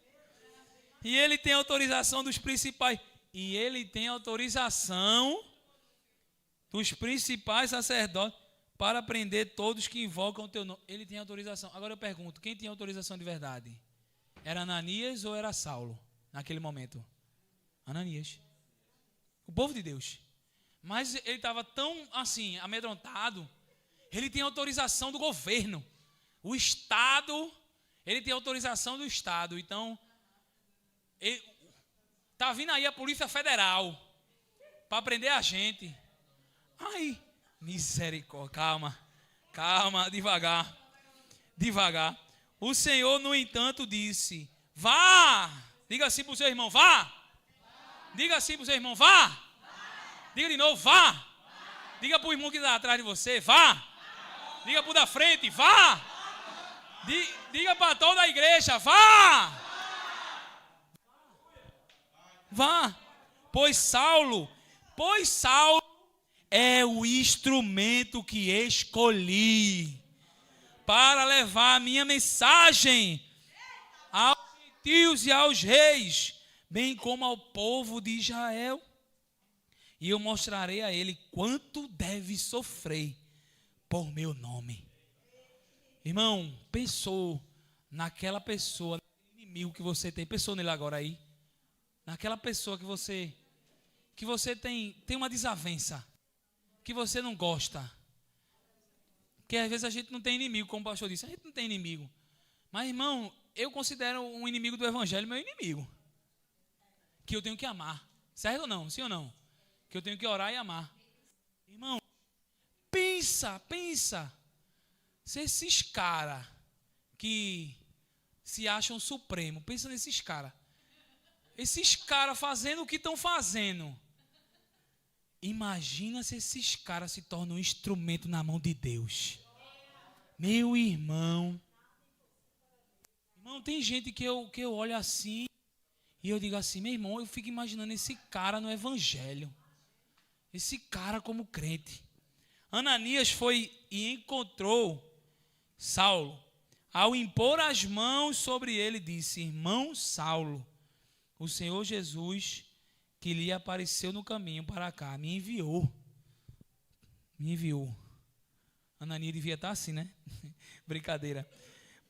E ele tem autorização dos principais. E ele tem autorização dos principais sacerdotes para prender todos que invocam o teu nome. Ele tem autorização. Agora eu pergunto, quem tinha autorização de verdade? Era Ananias ou era Saulo, naquele momento? Ananias. O povo de Deus. Mas ele estava tão, assim, amedrontado. Ele tem autorização do governo. O Estado, ele tem autorização do Estado. Então, está vindo aí a Polícia Federal para prender a gente. Ai, misericórdia, calma, devagar. O Senhor, no entanto, disse, vá. Diga assim para o seu irmão, vá. Diga assim para o seu irmão, vá. Diga de novo, vá. Diga para o irmão que está atrás de você, vá. Diga para o da frente, vá. Diga para toda a igreja, vá. Vá. Pois Saulo é o instrumento que escolhi para levar a minha mensagem aos gentios e aos reis, bem como ao povo de Israel. E eu mostrarei a ele quanto deve sofrer por meu nome. Irmão, pensou naquela pessoa, naquele inimigo que você tem. Pensou nele agora aí? Naquela pessoa que você tem uma desavença, que você não gosta. Que às vezes a gente não tem inimigo, como o pastor disse, a gente não tem inimigo. Mas, irmão, eu considero um inimigo do evangelho meu inimigo. Que eu tenho que amar. Certo ou não? Sim ou não? Que eu tenho que orar e amar. Irmão, pensa. Se esses caras que se acham supremo, pensa nesses caras. Esses caras fazendo o que estão fazendo. Imagina se esses caras se tornam um instrumento na mão de Deus. Meu irmão. Irmão, tem gente que eu olho assim e eu digo assim, meu irmão, eu fico imaginando esse cara no evangelho. Esse cara como crente. Ananias foi e encontrou Saulo. Ao impor as mãos sobre ele, disse, irmão Saulo, o Senhor Jesus, que lhe apareceu no caminho para cá, me enviou. Ananias devia estar assim, né? Brincadeira.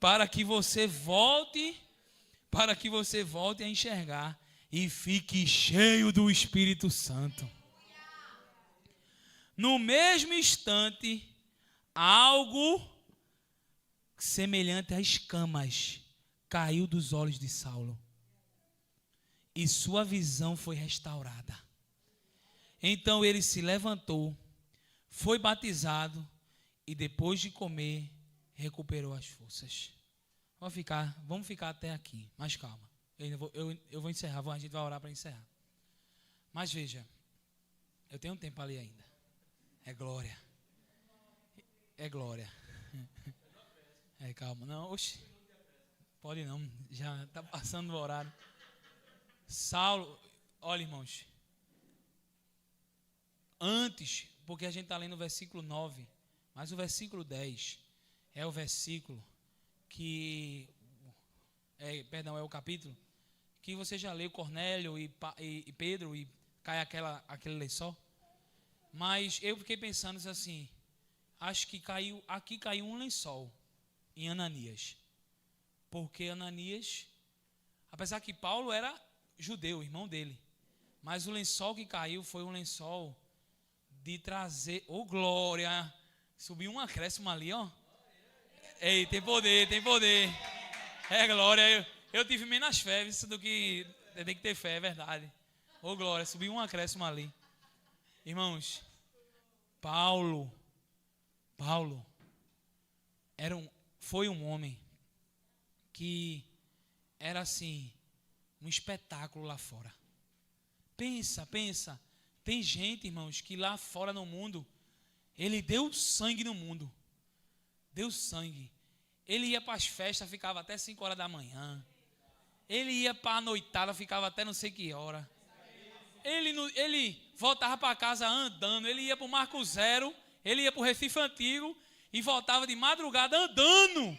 Para que você volte a enxergar e fique cheio do Espírito Santo. No mesmo instante, algo semelhante a escamas, caiu dos olhos de Saulo. E sua visão foi restaurada. Então ele se levantou, foi batizado e depois de comer, recuperou as forças. Vamos ficar até aqui, mas calma. Eu vou encerrar, a gente vai orar para encerrar. Mas veja, eu tenho um tempo ali ainda. É glória. É glória. É, calma. Não, oxe. Pode não, já está passando o horário. Saulo, olha, irmãos. Antes, porque a gente está lendo o versículo 9, mas o versículo 10 é o versículo que... é o capítulo que você já leu, Cornélio e Pedro, e cai aquele lençol. Mas eu fiquei pensando assim, acho que aqui caiu um lençol em Ananias. Porque Ananias, apesar que Paulo era judeu, irmão dele, mas o lençol que caiu foi um lençol de trazer, glória, subiu um acréscimo ali, ó. Ei, tem poder, tem poder. É glória, eu tive menos fé isso do que tem que ter fé, é verdade. Glória, subiu um acréscimo ali. Irmãos, Paulo foi um homem que era assim, um espetáculo lá fora. Pensa, tem gente, irmãos, que lá fora no mundo, ele deu sangue no mundo, deu sangue. Ele ia para as festas, ficava até 5 horas da manhã. Ele ia para a noitada, ficava até não sei que hora. Ele voltava para casa andando, ele ia para o Marco Zero, ele ia para o Recife Antigo e voltava de madrugada andando.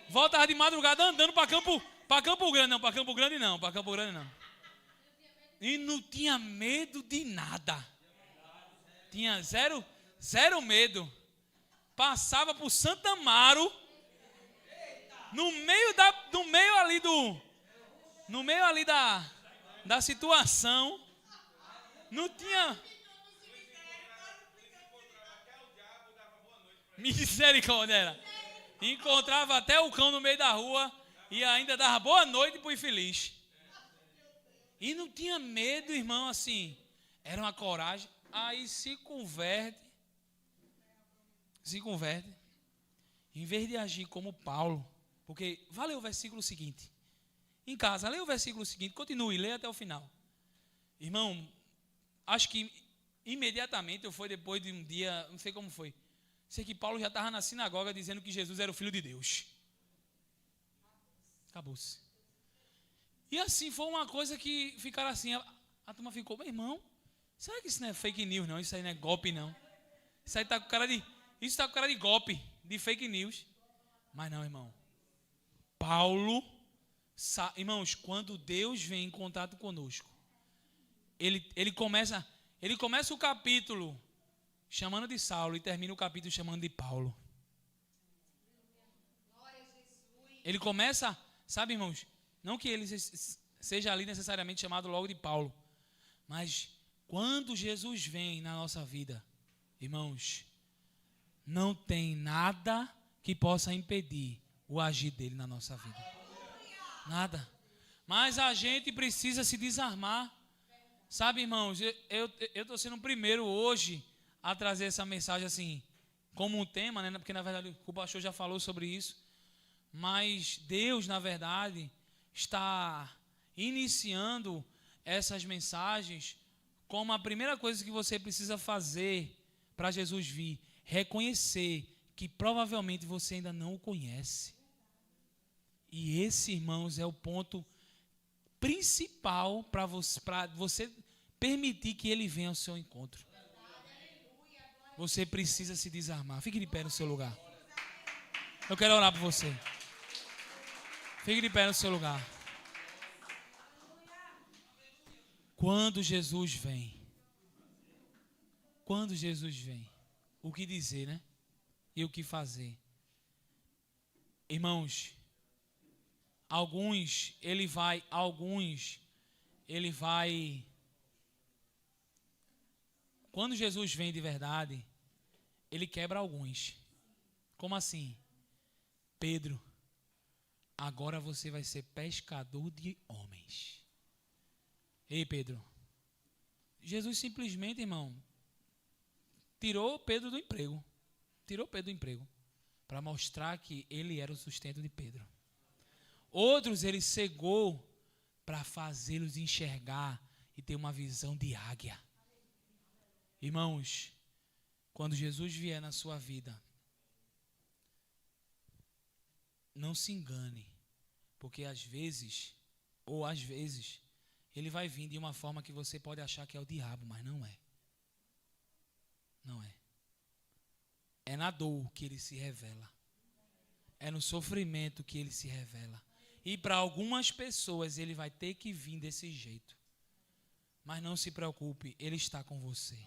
Voltava de madrugada andando para Campo Grande, não, para Campo Grande não. E não tinha medo de nada. Tinha zero medo. Passava por Santa Amaro, no meio ali da situação, não tinha misericórdia, era. Encontrava até o cão no meio da rua e ainda dava boa noite pro infeliz. E não tinha medo, irmão, assim. Era uma coragem. Aí se converte. Em vez de agir como Paulo. Porque, vai ler o versículo seguinte. Em casa, leia o versículo seguinte. Continue, leia até o final. Irmão, acho que imediatamente, ou foi depois de um dia, não sei como foi. Sei que Paulo já estava na sinagoga dizendo que Jesus era o Filho de Deus. Acabou-se. E assim, foi uma coisa que ficaram assim, a turma ficou, meu irmão, será que isso não é fake news não? Isso aí não é golpe não? Isso aí está com cara de golpe, de fake news. Mas não, irmão. Paulo, irmãos, quando Deus vem em contato conosco, ele começa o capítulo chamando de Saulo e termina o capítulo chamando de Paulo. Ele começa, sabe, irmãos, não que ele seja ali necessariamente chamado logo de Paulo, mas quando Jesus vem na nossa vida, irmãos, não tem nada que possa impedir o agir dele na nossa vida. Nada. Mas a gente precisa se desarmar. Sabe, irmãos, eu estou sendo o primeiro hoje a trazer essa mensagem assim, como um tema, né? Porque na verdade o pastor já falou sobre isso. Mas Deus, na verdade, está iniciando essas mensagens como a primeira coisa que você precisa fazer para Jesus vir. Reconhecer que provavelmente você ainda não o conhece. E esse, irmãos, é o ponto principal para você permitir que ele venha ao seu encontro. Você precisa se desarmar. Fique de pé no seu lugar. Eu quero orar por você. Fique de pé no seu lugar. Quando Jesus vem, o que dizer, né? E o que fazer? Irmãos, ele vai, quando Jesus vem de verdade, ele quebra alguns. Como assim? Pedro, agora você vai ser pescador de homens. Ei, Pedro. Jesus simplesmente, irmão, tirou Pedro do emprego. Tirou Pedro do emprego. Para mostrar que ele era o sustento de Pedro. Outros ele cegou para fazê-los enxergar e ter uma visão de águia. Irmãos, quando Jesus vier na sua vida, não se engane, porque às vezes, ele vai vir de uma forma que você pode achar que é o diabo, mas não é. Não é. É na dor que ele se revela. É no sofrimento que ele se revela. E para algumas pessoas ele vai ter que vir desse jeito. Mas não se preocupe, ele está com você.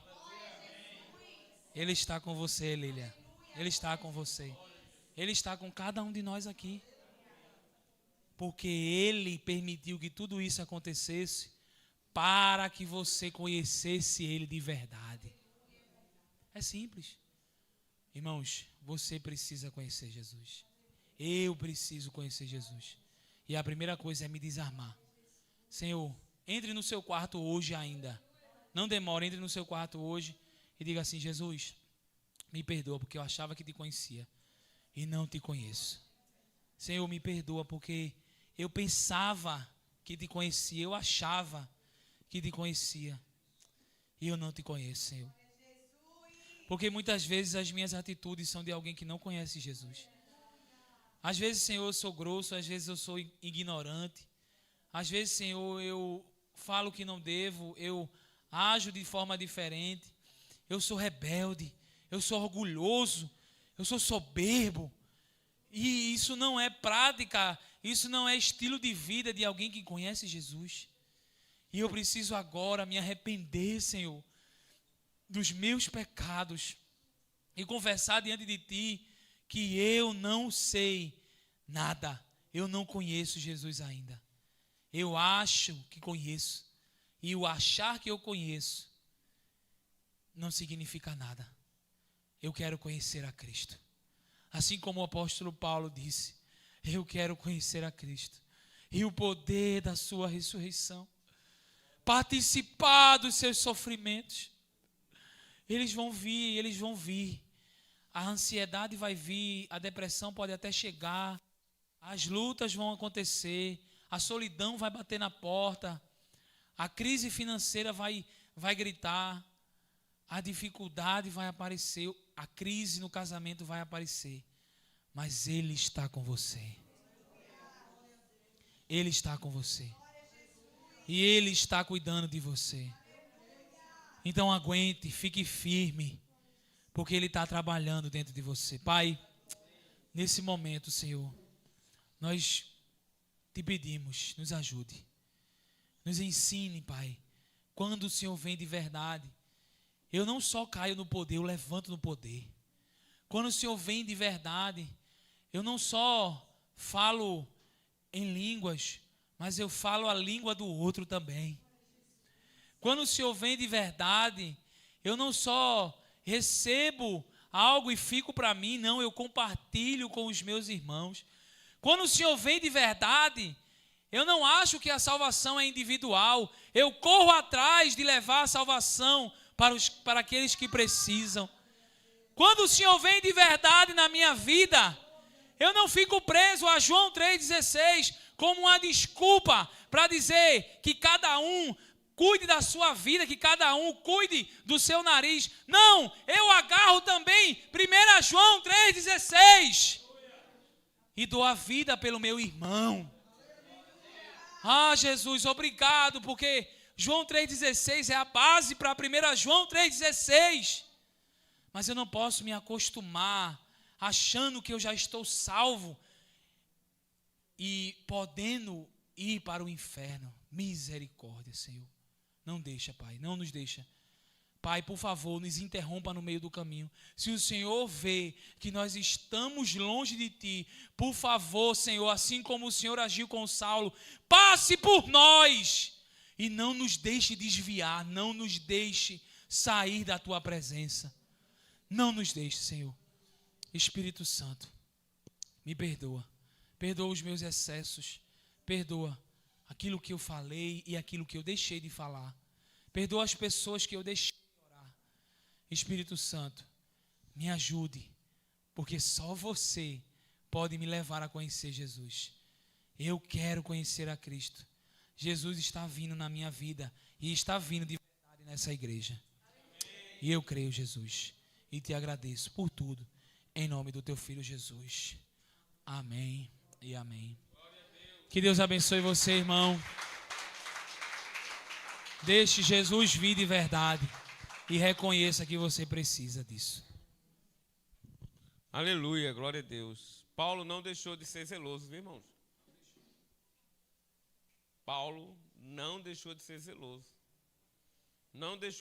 Ele está com você, Lília. Ele está com você. Ele está com cada um de nós aqui. Porque ele permitiu que tudo isso acontecesse para que você conhecesse ele de verdade. É simples. Irmãos, você precisa conhecer Jesus. Eu preciso conhecer Jesus. E a primeira coisa é me desarmar. Senhor, entre no seu quarto hoje ainda. Não demore, entre no seu quarto hoje e diga assim: Jesus, me perdoa porque eu achava que te conhecia e não te conheço. Senhor, me perdoa porque eu pensava que te conhecia, eu achava que te conhecia e eu não te conheço, Senhor. Porque muitas vezes as minhas atitudes são de alguém que não conhece Jesus. Às vezes, Senhor, eu sou grosso, às vezes eu sou ignorante. Às vezes, Senhor, eu falo que não devo, eu ajo de forma diferente. Eu sou rebelde, eu sou orgulhoso, eu sou soberbo. E isso não é prática, isso não é estilo de vida de alguém que conhece Jesus. E eu preciso agora me arrepender, Senhor, dos meus pecados e confessar diante de Ti que eu não sei nada, eu não conheço Jesus ainda. Eu acho que conheço, e o achar que eu conheço não significa nada. Eu quero conhecer a Cristo. Assim como o apóstolo Paulo disse, eu quero conhecer a Cristo e o poder da sua ressurreição, participar dos seus sofrimentos. Eles vão vir. A ansiedade vai vir, a depressão pode até chegar, as lutas vão acontecer, a solidão vai bater na porta, a crise financeira vai gritar, a dificuldade vai aparecer, a crise no casamento vai aparecer, mas Ele está com você. Ele está com você. E Ele está cuidando de você. Então aguente, fique firme, porque Ele está trabalhando dentro de você. Pai, nesse momento, Senhor, nós te pedimos, nos ajude. Nos ensine, Pai, quando o Senhor vem de verdade. Eu não só caio no poder, eu levanto no poder. Quando o Senhor vem de verdade, eu não só falo em línguas, mas eu falo a língua do outro também. Quando o Senhor vem de verdade, eu não só recebo algo e fico para mim, não, eu compartilho com os meus irmãos. Quando o Senhor vem de verdade, eu não acho que a salvação é individual, eu corro atrás de levar a salvação para aqueles que precisam. Quando o Senhor vem de verdade na minha vida, eu não fico preso a João 3,16 como uma desculpa para dizer que cada um cuide da sua vida, que cada um cuide do seu nariz. Não, eu agarro também 1 João 3,16 e dou a vida pelo meu irmão. Ah, Jesus, obrigado, porque João 3,16 é a base para 1 João 3,16. Mas eu não posso me acostumar achando que eu já estou salvo e podendo ir para o inferno. Misericórdia, Senhor. Não deixa, Pai, não nos deixa. Pai, por favor, nos interrompa no meio do caminho. Se o Senhor vê que nós estamos longe de Ti, por favor, Senhor, assim como o Senhor agiu com Saulo, passe por nós e não nos deixe desviar, não nos deixe sair da Tua presença. Não nos deixe, Senhor. Espírito Santo, me perdoa. Perdoa os meus excessos. Perdoa aquilo que eu falei e aquilo que eu deixei de falar. Perdoa as pessoas que eu deixei de orar. Espírito Santo, me ajude, porque só você pode me levar a conhecer Jesus. Eu quero conhecer a Cristo. Jesus está vindo na minha vida e está vindo de verdade nessa igreja. E eu creio, Jesus, e te agradeço por tudo, em nome do teu Filho Jesus. Amém e amém. Que Deus abençoe você, irmão. Deixe Jesus vir de verdade e reconheça que você precisa disso. Aleluia, glória a Deus. Paulo não deixou de ser zeloso, viu, irmãos? Paulo não deixou de ser zeloso. Não deixou